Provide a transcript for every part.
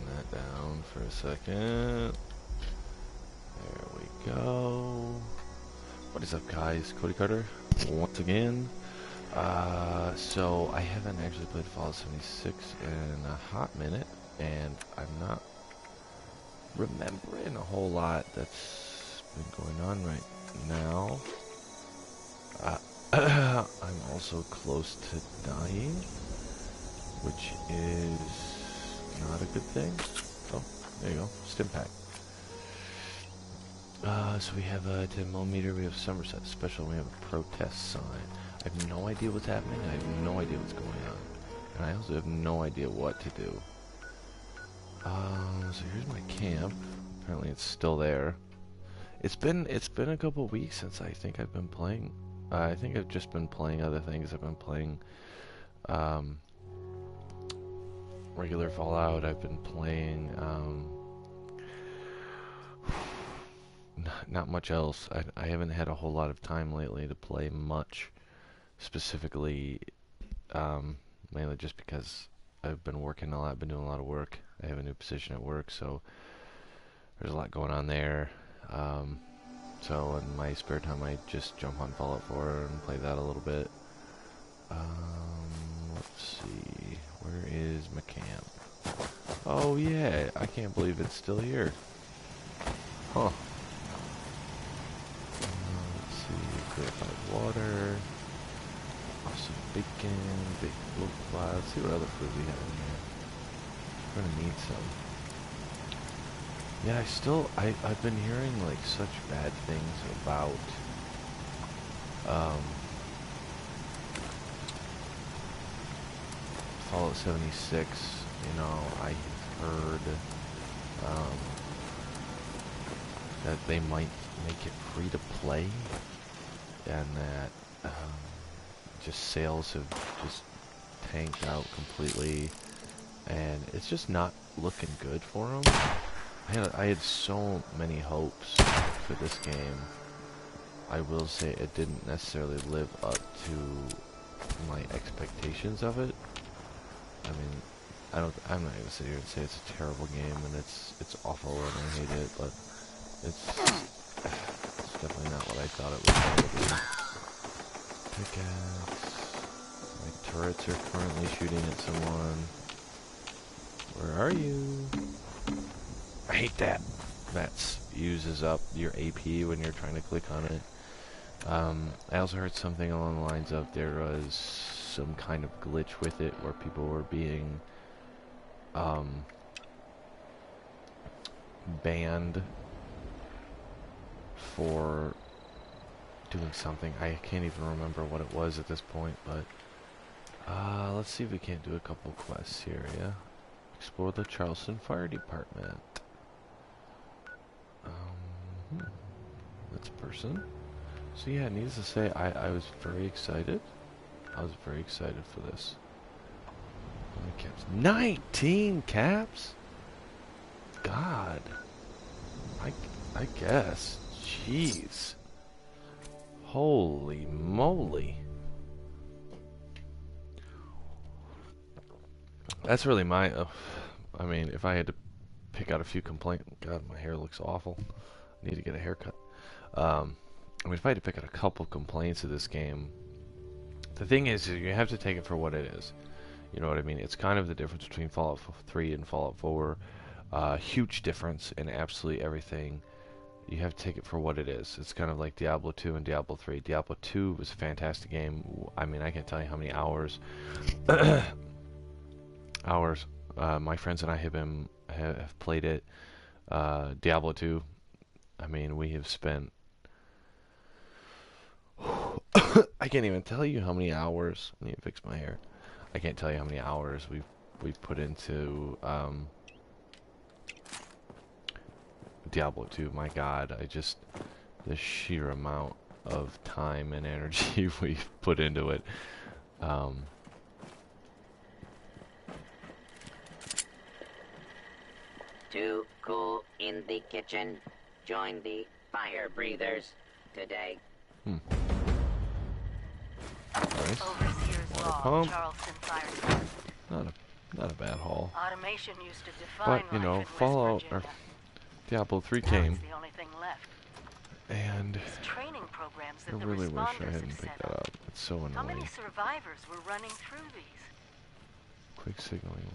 that down for a second. There we go. What is up, guys? Cody Carter once again. So I haven't actually played Fallout 76 in a hot minute, and I'm not remembering a whole lot that's been going on right now. I'm also close to dying, which is not a good thing. Oh, there you go, stim pack. So we have a 10mm, we have Somerset Special, we have a protest sign. I have no idea what's happening, I have no idea what's going on. And I also have no idea what to do. So here's my camp. Apparently it's still there. It's been a couple weeks since I think I've been playing. I think I've just been playing other things. I've been playing regular Fallout. I've been playing not much else. I haven't had a whole lot of time lately to play much, specifically, mainly just because I've been working a lot. I've been doing a lot of work. I have a new position at work, so there's a lot going on there. So in my spare time, I just jump on Fallout 4 and play that a little bit. Let's see, where is my camp? Oh yeah, I can't believe it's still here. Huh. Let's see, purified water, awesome bacon, big blue fly. Let's see what other food we have in here. We're gonna need some. Yeah, I've been hearing like such bad things about Fallout 76. You know, I heard that they might make it free to play, and that just sales have just tanked out completely, and it's just not looking good for them. I had so many hopes for this game. I will say it didn't necessarily live up to my expectations of it. I mean, I'm not gonna sit here and say it's a terrible game and it's awful and I hate it, but it's definitely not what I thought it was going to be. Pickaxe. My turrets are currently shooting at someone. Where are you? I hate that. That uses up your AP when you're trying to click on it. I also heard something along the lines of there was some kind of glitch with it where people were being banned for doing something. I can't even remember what it was at this point, but let's see if we can't do a couple quests here, yeah? Explore the Charleston Fire Department. That's a person. So yeah, needless to say, I was very excited. I was very excited for this. How many caps? 19 caps? God. I guess. Jeez. Holy moly. That's really my... I mean, if I had to pick out a few complaints... God, my hair looks awful. I need to get a haircut. I mean, if I had to pick out a couple complaints of this game... The thing is, you have to take it for what it is. You know what I mean? It's kind of the difference between Fallout 3 and Fallout 4. Huge difference in absolutely everything. You have to take it for what it is. It's kind of like Diablo 2 and Diablo 3. Diablo 2 was a fantastic game. I mean, I can't tell you how many hours... my friends and I have played it. Diablo 2, I mean, we have spent... I can't even tell you how many hours... I need to fix my hair. I can't tell you how many hours we've put into Diablo 2. My God, the sheer amount of time and energy we've put into it. Too cool in the kitchen. Join the fire breathers today. Nice. Overseer's Water Law, pump. Charleston Fire Department. Not a bad haul. Automation used to define But, you life know, in West Fallout, or Virginia. Diablo 3 Now came, it's the only thing left. and These training programs I that the really wish I responders hadn't have picked set that up. up. It's so How many annoying. survivors were running through these? Quick signaling.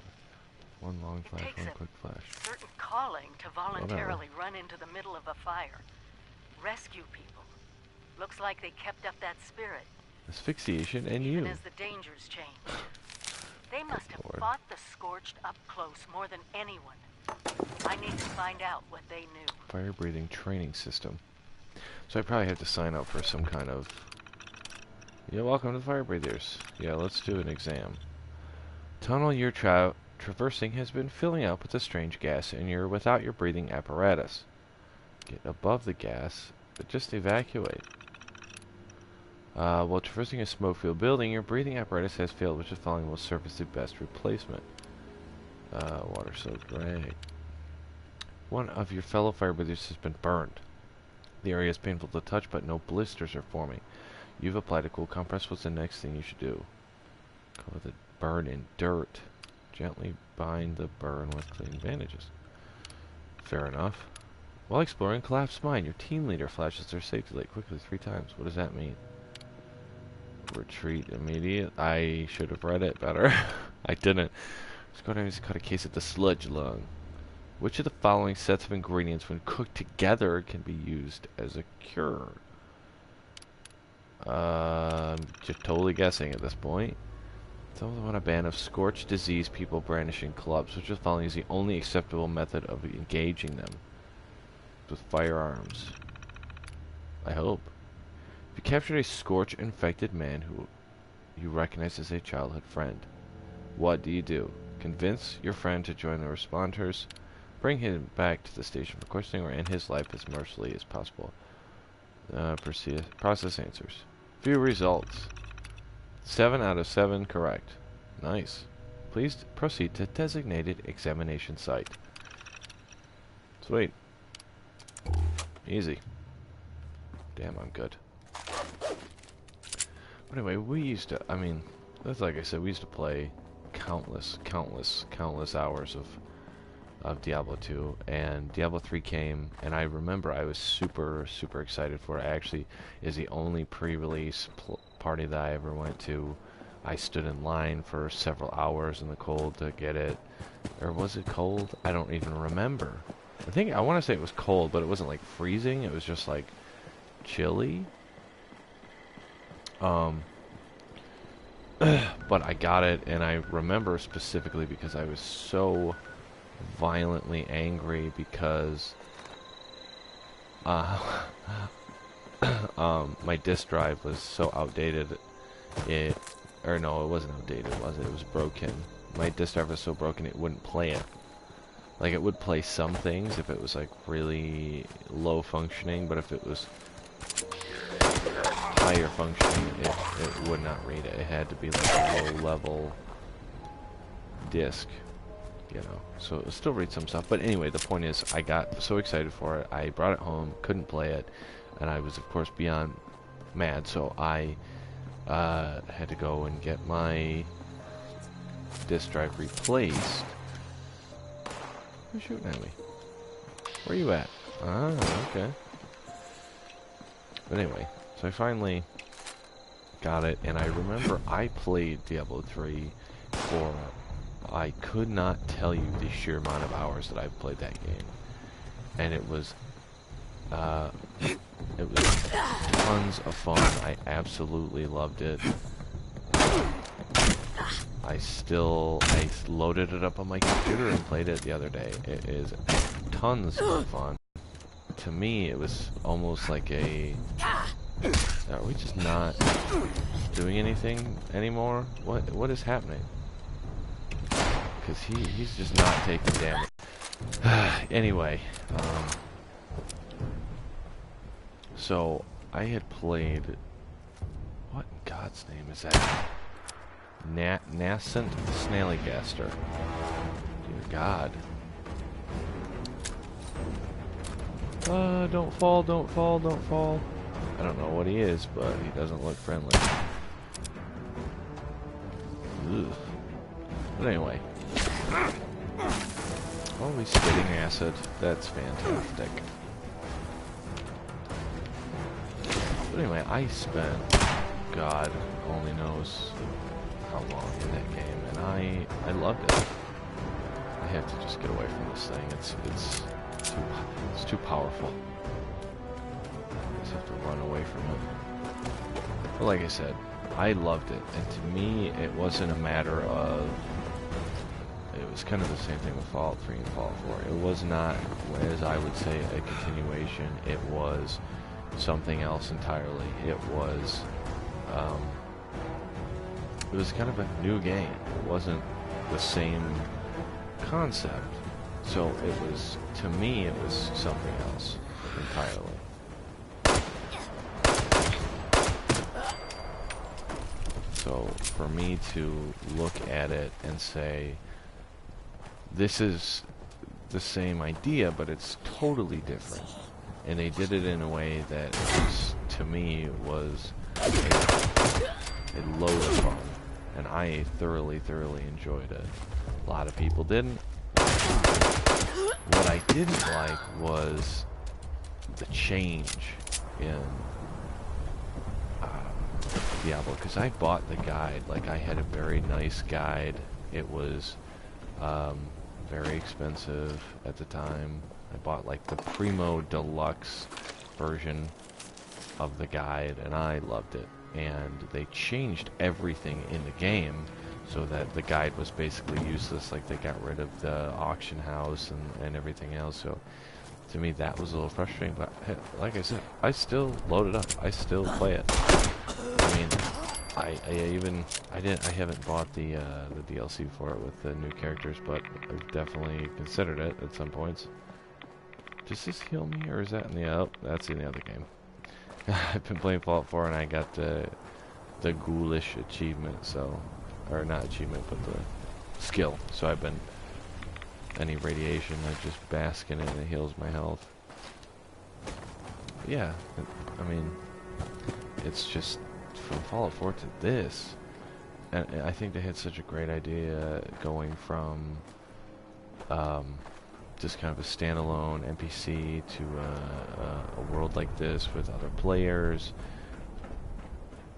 One long flash, Takes one a quick flash. certain calling to voluntarily run into the middle of a fire. Rescue people. Looks like they kept up that spirit, Asphyxiation and even you. as the dangers changed. They must have Lord. fought the Scorched up close more than anyone. I need to find out what they knew. Fire breathing training system. So I probably have to sign up for some kind of... Yeah, welcome to the fire breathers. Yeah, let's do an exam. Tunnel you're traversing has been filling up with a strange gas, and you're without your breathing apparatus. Get above the gas, but just evacuate. While traversing a smoke-filled building, your breathing apparatus has failed, which is following will serve as the best replacement. Water-soaked rag. One of your fellow fire breathers has been burned. The area is painful to touch, but no blisters are forming. You've applied a cool compress. What's the next thing you should do? Cover the burn in dirt. Gently bind the burn with clean bandages. Fair enough. While exploring collapsed mine, your team leader flashes their safety light quickly 3 times. What does that mean? Retreat immediate. I should have read it better. I didn't. Let's go down and cut a case of the sludge lung. Which of the following sets of ingredients, when cooked together, can be used as a cure? Just totally guessing at this point. Someone want a band of scorched disease people brandishing clubs. Which of the following is the only acceptable method of engaging them? With firearms. I hope. If you captured a scorch-infected man who you recognize as a childhood friend, what do you do? Convince your friend to join the responders, bring him back to the station for questioning, or end his life as mercifully as possible. Process answers. View results. 7 out of 7 correct. Nice. Please proceed to designated examination site. Sweet. Easy. Damn, I'm good. But anyway, we used to, I mean, that's like I said, we used to play countless hours of Diablo 2, and Diablo 3 came, and I remember I was super excited for it. Actually, is the only pre-release party that I ever went to. I stood in line for several hours in the cold to get it. Or was it cold? I don't even remember. I want to say it was cold, but it wasn't like freezing. It was just like chilly. But I got it, and I remember specifically because I was so violently angry because my disk drive was so outdated. Or no, it wasn't outdated, was it? It was broken. My disk drive was so broken it wouldn't play it. Like, it would play some things if it was like really low functioning, but if it was higher functioning, it would not read it. It had to be like a low level disk, you know. So it would still read some stuff. But anyway, the point is, I got so excited for it. I brought it home, couldn't play it, and I was of course beyond mad. So I had to go and get my disk drive replaced. Who's shooting at me? Where are you at? Ah, okay. But anyway, so I finally got it, and I remember I played Diablo 3 for, I could not tell you the sheer amount of hours that I've played that game. And it was tons of fun. I absolutely loved it. I loaded it up on my computer and played it the other day. It is tons of fun. To me, it was almost like a... Are we just not doing anything anymore? What is happening? Because he's just not taking damage. Anyway, so I had played... What in God's name is that? Nascent Snallygaster. Dear God. Don't fall, don't fall, don't fall. I don't know what he is, but he doesn't look friendly. Ugh. But anyway, Oh, he's spitting acid. That's fantastic. But anyway, I spent, God only knows how long in that game, and I loved it. I have to just get away from this thing. It's too powerful. I just have to run away from it. But like I said, I loved it, and to me, it wasn't a matter of. It was kind of the same thing with Fallout 3 and Fallout 4. It was not, as I would say, a continuation. It was something else entirely. It was kind of a new game. It wasn't the same concept. So it was, to me, it was something else entirely. So for me to look at it and say, this is the same idea, but it's totally different. And they did it in a way that, was, to me, was a load of fun. And I thoroughly enjoyed it. A lot of people didn't. What I didn't like was the change in Diablo, because I bought the guide. Like, I had a very nice guide. It was very expensive at the time. I bought like the Primo Deluxe version of the guide, and I loved it. And they changed everything in the game so that the guide was basically useless. Like, they got rid of the auction house and everything else. So to me, that was a little frustrating. But like I said, I still load it up. I still play it. I mean, I haven't bought the DLC for it with the new characters, but I've definitely considered it at some points. Does this heal me, or is that in the that's in the other game? I've been playing Fallout 4 and I got the ghoulish achievement, so, or not achievement, but the skill. So I've been, any radiation, I just bask in it and it heals my health. But yeah, I mean, it's just from Fallout 4 to this, and I think they had such a great idea going from just kind of a standalone NPC to a world like this with other players.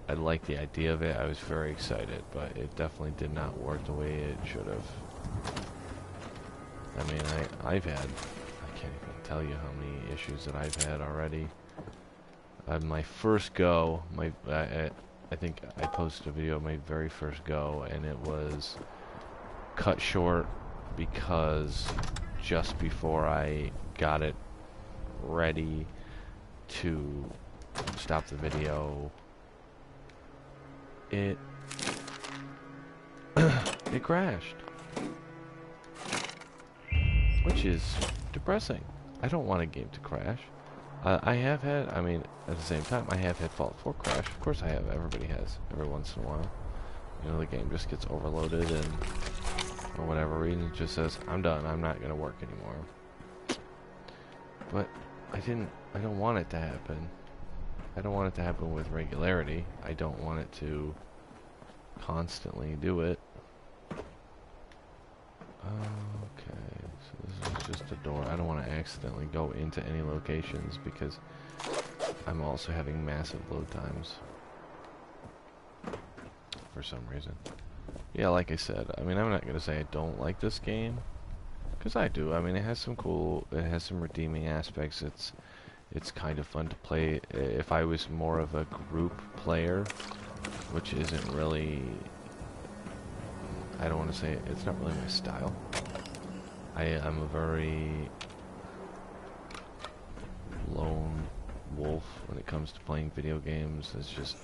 I liked the idea of it. I was very excited, but it definitely did not work the way it should have. I mean, I've had, I can't even tell you how many issues that I've had already. My first go, I think I posted a video of my very first go, and it was cut short because just before I got it ready to stop the video, it crashed, which is depressing. I don't want a game to crash. I have had, I mean, at the same time, I have had Fallout 4 crash. Of course I have. Everybody has, every once in a while. You know, the game just gets overloaded and, for whatever reason, it just says, I'm done, I'm not going to work anymore. But I don't want it to happen. I don't want it to happen with regularity. I don't want it to constantly do it. Okay, so this is just a door. I don't want to accidentally go into any locations because I'm also having massive load times for some reason. Yeah, like I said, I mean, I'm not going to say I don't like this game, because I do. I mean, it has some redeeming aspects. It's kind of fun to play. If I was more of a group player, which isn't really, I don't want to say it's not really my style. I'm a very lone wolf when it comes to playing video games. It's just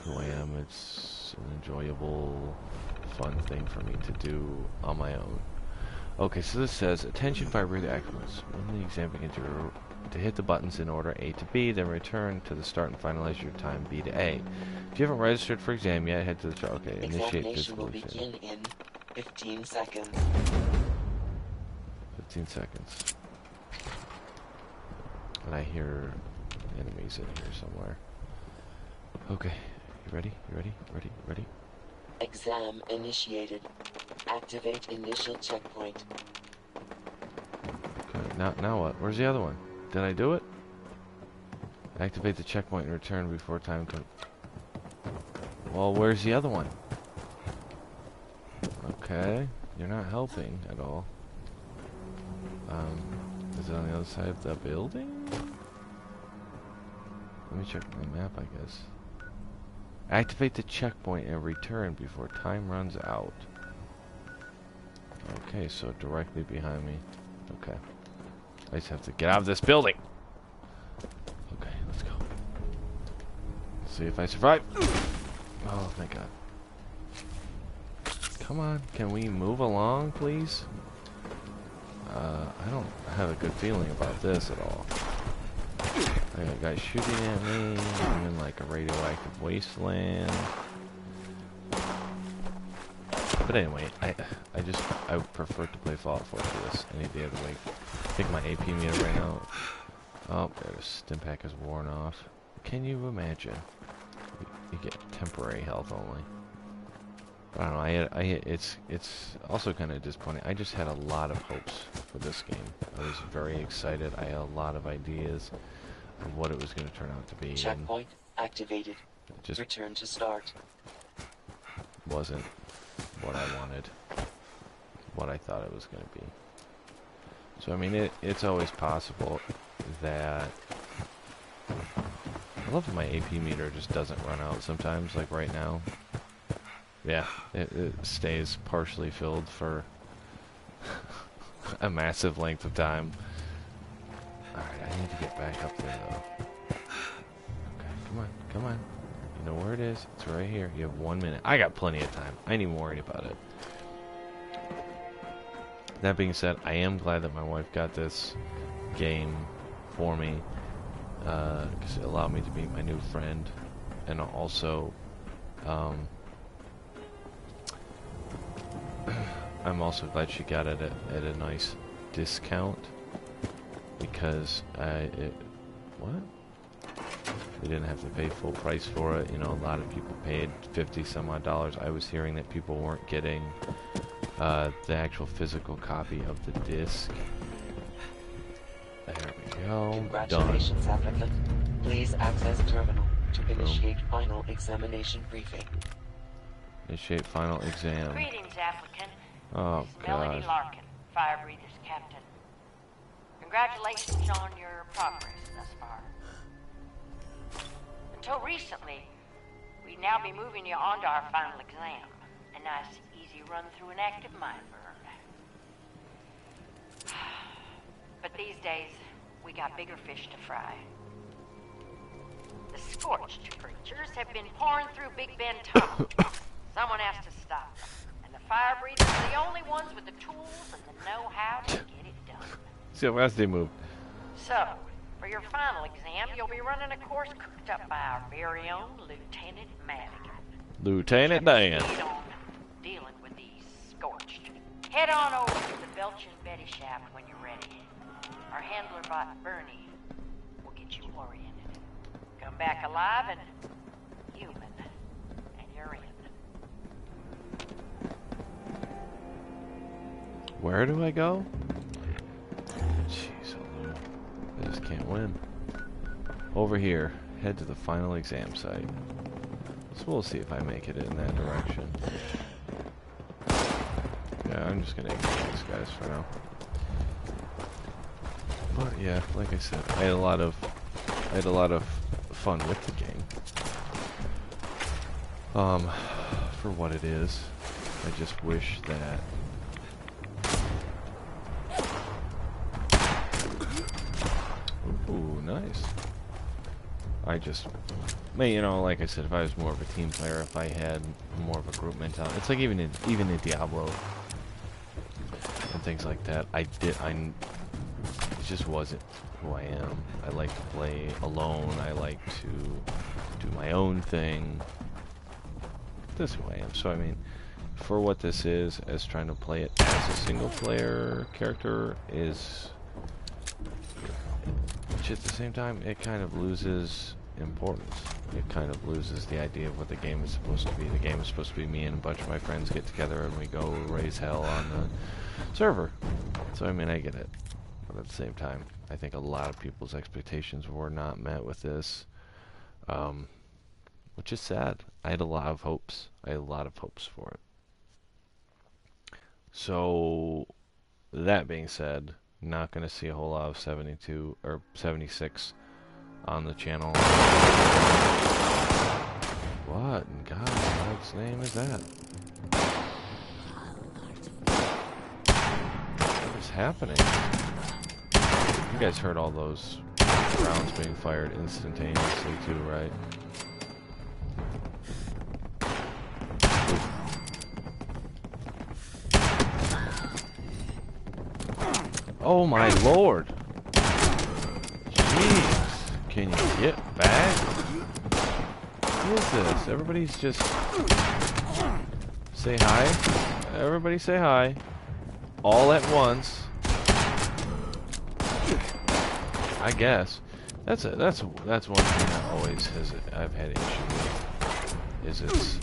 who I am. It's an enjoyable, fun thing for me to do on my own. Okay, so this says, attention fire breather actions. When the exam begins, to hit the buttons in order A to B, then return to the start and finalize your time B to A. If you haven't registered for exam yet, head to the chart. Okay, initiate physical exam. Examination will begin in 15 seconds. 15 seconds. And I hear enemies in here somewhere. Okay, you ready? You ready? Ready? Ready? Exam initiated. Activate initial checkpoint. Okay, now what? Where's the other one? Did I do it? Activate the checkpoint and return before time to... Well, where's the other one? Okay, you're not helping at all. Is it on the other side of the building? Let me check my map, I guess. Activate the checkpoint and return before time runs out. Okay, so directly behind me. Okay. I just have to get out of this building. Okay, let's go. Let's see if I survive. Oh, thank God. Come on, can we move along, please? I don't have a good feeling about this at all. I got guys shooting at me. I'm in like a radioactive wasteland. But anyway, I prefer to play Fallout 4 for this any day of the week. I think my AP meter right now. Oh, there the stim pack is worn off. Can you imagine? You get temporary health only. I don't know. It's also kind of disappointing. I just had a lot of hopes for this game. I was very excited. I had a lot of ideas of what it was going to turn out to be. Checkpoint activated. Just return to start. Wasn't what I wanted. What I thought it was going to be. So I mean, it's always possible that. I love that my AP meter just doesn't run out sometimes, like right now. Yeah, it stays partially filled for a massive length of time. Alright, I need to get back up there though. Okay, come on. You know where it is? It's right here. You have 1 minute. I got plenty of time. I ain't even worried about it. That being said, I am glad that my wife got this game for me. Because it allowed me to meet my new friend. And also, I'm also glad she got it at a nice discount, because what? We didn't have to pay full price for it. You know, a lot of people paid $50 some odd. I was hearing that people weren't getting the actual physical copy of the disc. There we go. Congratulations, done. applicant. Please access terminal to initiate final examination briefing. Initiate final exam. Greetings, applicant. Oh, This is Melanie God. Larkin, Fire Breathers Captain. Congratulations on your progress thus far. Until recently, we'd now be moving you on to our final exam. A nice, easy run through an active mine burn. But these days, we got bigger fish to fry. The scorched creatures have been pouring through Big Bend Tunnel. Someone has to stop them. And the fire breathers are the only ones with the tools and the know-how to get it done. See how fast they move. So, for your final exam, you'll be running a course cooked up by our very own Lieutenant Madigan. Lieutenant Dan. Lead on dealing with these scorched. Head on over to the Belch and Betty shaft when you're ready. Our handler bot Bernie will get you oriented. Come back alive and human, and you're in. Where do I go? Jeez, I just can't win. Over here. Head to the final exam site. So we'll see if I make it in that direction. Yeah, I'm just gonna ignore these guys for now. But yeah, like I said, I had a lot of fun with the game. For what it is, I just wish that ooh, nice. You know, like I said, if I was more of a team player, if I had more of a group mentality, it's like even in Diablo and things like that, it just wasn't who I am. I like to play alone. I like to do my own thing. This is who I am. So I mean, for what this is, as trying to play it as a single player character is, which at the same time, it kind of loses importance. It kind of loses the idea of what the game is supposed to be. The game is supposed to be me and a bunch of my friends get together and we go raise hell on the server. So I mean, I get it. But at the same time, I think a lot of people's expectations were not met with this. Which is sad. I had a lot of hopes. I had a lot of hopes for it. So, that being said, not going to see a whole lot of 72 or 76 on the channel. What in God's name is that? What is happening? You guys heard all those rounds being fired instantaneously too, right? Oh my lord! Jeez! Can you get back? What is this? Everybody's just... Say hi. Everybody say hi. All at once. I guess. That's one thing I always I've had issue with. Is it's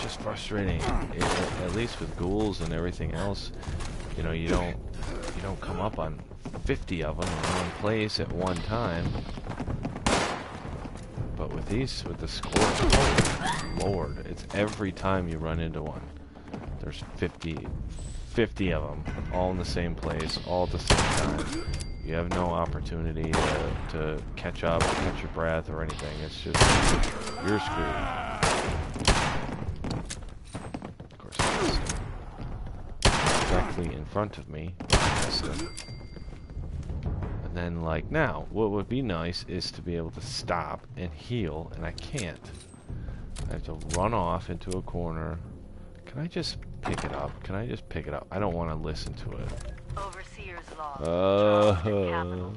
just frustrating. At least with ghouls and everything else, you know, you don't come up on 50 of them in one place at one time. But with these, with the score, oh lord, it's every time you run into one. There's 50 of them, all in the same place, all at the same time. You have no opportunity to catch up, catch your breath, or anything. It's just, you're screwed. Of course, it's directly in front of me. And then, like, now, what would be nice is to be able to stop and heal, and I can't. I have to run off into a corner. Can I just pick it up? Can I just pick it up? I don't want to listen to it. Overseer's Law. Charleston Capital.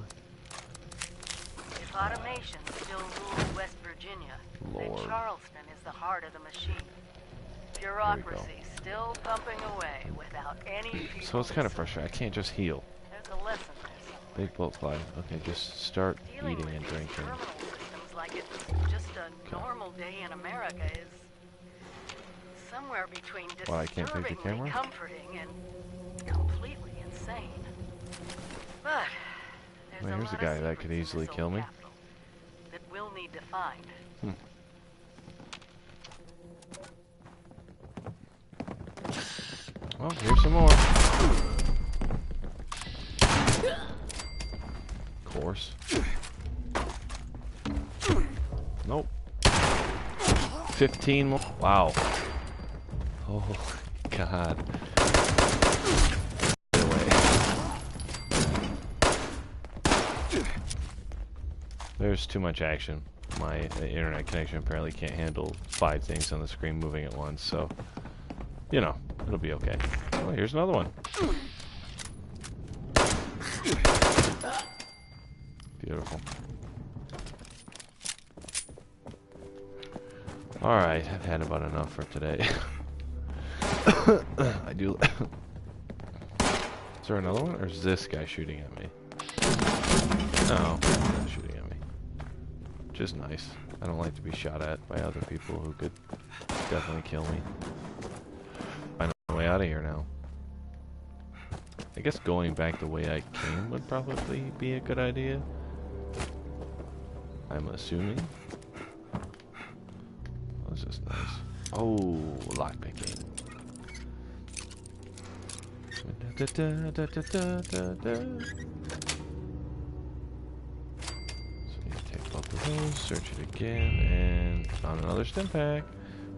If automation still rules West Virginia, then Charleston is the heart of the machine. Bureaucracy still pumping away without any people. So it's kind of frustrating. I can't just heal. There's a lesson there. Big boat fly. Okay, just start eating and drinking. Terminal systems like it's just a normal day in America is somewhere between Well, I can't take the camera? disturbingly comforting and completely insane. But there's Well, here's a guy that could easily kill me. That we'll need to find. Well, here's some more. Of course. Nope. 15 more. Wow. Oh, God. Get away. There's too much action. My internet connection apparently can't handle 5 things on the screen moving at once, so, you know, it'll be okay. Oh, here's another one. Beautiful. Alright, I've had about enough for today. I do... Is there another one, or is this guy shooting at me? No, he's not shooting at me. Which is nice. I don't like to be shot at by other people who could definitely kill me. Find a way out of here now. I guess going back the way I came would probably be a good idea. I'm assuming. Oh, this is nice. Oh, lockpicking. So you take both of those, search it again, and found another stim pack,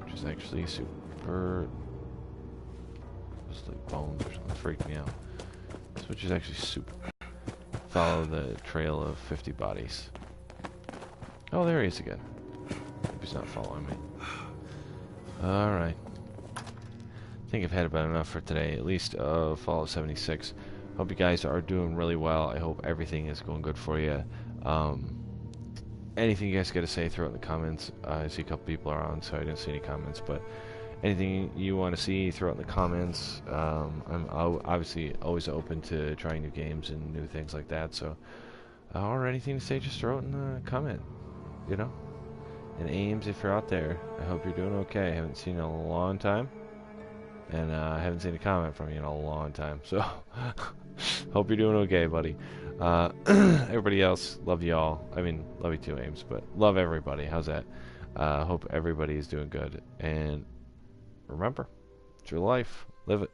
which is actually super. Just like bones or something, freaked me out. Which is actually super. Follow the trail of 50 bodies. Oh, there he is again. Hope he's not following me. Alright. I think I've had about enough for today. At least Fallout 76. Hope you guys are doing really well. I hope everything is going good for you. Anything you guys got to say, throw it in the comments. I see a couple people are on, so I didn't see any comments. But anything you want to see, throw it in the comments. I'm obviously always open to trying new games and new things like that. So or anything to say, just throw it in the comment, you know. And Ames, if you're out there, I hope you're doing okay. I haven't seen you in a long time, and I haven't seen a comment from you in a long time. So hope you're doing okay, buddy. Everybody else, love you all. I mean, love you too, Ames, but love everybody. How's that? Hope everybody is doing good. And remember, it's your life. Live it.